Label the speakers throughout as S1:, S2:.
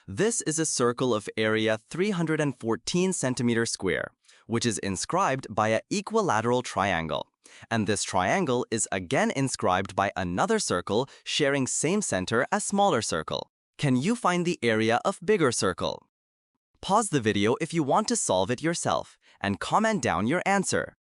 S1: This is a circle of area 314 centimeters square, which is inscribed by an equilateral triangle. And this triangle is again inscribed by another circle sharing same center as smaller circle. Can you find the area of bigger circle? Pause the video if you want to solve it yourself, and comment down your answer.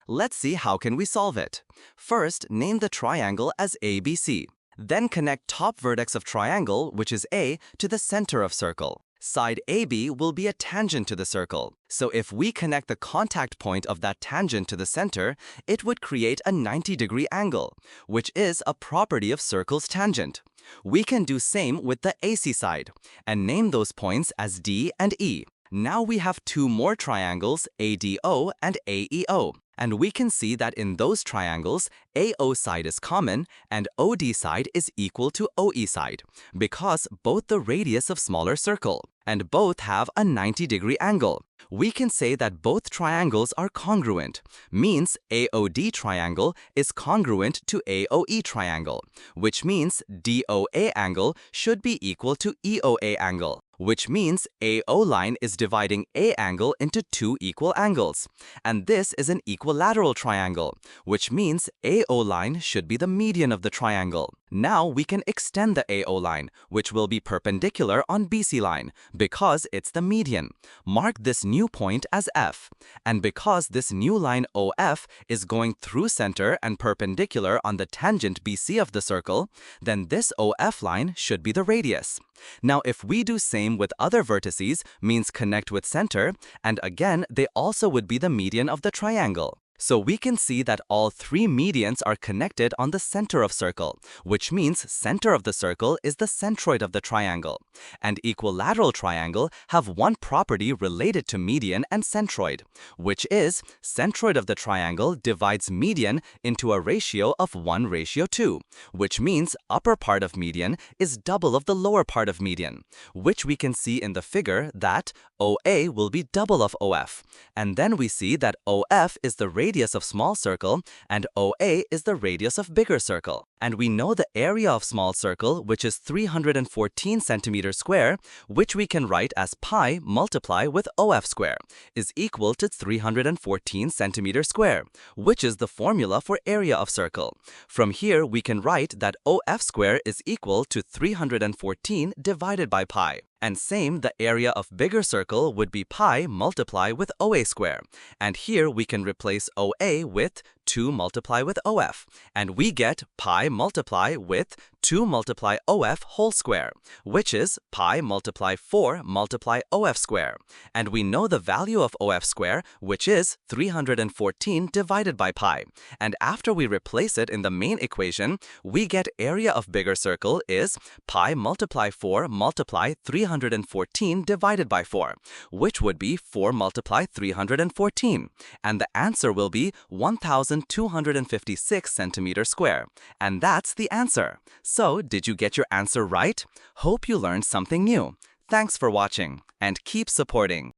S1: Let's see how can we solve it. First, name the triangle as ABC. Then connect top vertex of triangle, which is A, to the center of circle. Side AB will be a tangent to the circle. So if we connect the contact point of that tangent to the center, it would create a 90-degree angle, which is a property of circle's tangent. We can do same with the AC side, and name those points as D and E. Now we have two more triangles, ADO and AEO. And we can see that in those triangles, AO side is common and OD side is equal to OE side because both the radius of smaller circle and both have a 90-degree angle. We can say that both triangles are congruent, means AOD triangle is congruent to AOE triangle, which means DOA angle should be equal to EOA angle, which means AO line is dividing A angle into two equal angles. And this is an equilateral triangle, which means AO line should be the median of the triangle. Now we can extend the AO line, which will be perpendicular on BC line, because it's the median. Mark this new point as F. And because this new line OF is going through center and perpendicular on the tangent BC of the circle, then this OF line should be the radius. Now if we do same with other vertices, means connect with center, and again they also would be the median of the triangle. So we can see that all three medians are connected on the center of circle, which means center of the circle is the centroid of the triangle. And equilateral triangle have one property related to median and centroid, which is centroid of the triangle divides median into a ratio of 1:2, which means upper part of median is double of the lower part of median, which we can see in the figure that OA will be double of OF. And then we see that OF is the radius of small circle and OA is the radius of bigger circle. And we know the area of small circle, which is 314 centimeters square, which we can write as pi multiply with OF square, is equal to 314 centimeters square, which is the formula for area of circle. From here, we can write that OF square is equal to 314 divided by pi. And same, the area of bigger circle would be pi multiply with OA square. And here we can replace OA with 2 multiply with OF. And we get pi multiply with 2 multiply OF whole square, which is pi multiply 4 multiply OF square. And we know the value of OF square, which is 314 divided by pi. And after we replace it in the main equation, we get area of bigger circle is pi multiply 4 multiply 314 divided by 4, which would be 4 multiply 314. And the answer will be 1,256 centimeters square. And that's the answer. So, did you get your answer right? Hope you learned something new. Thanks for watching, and keep supporting.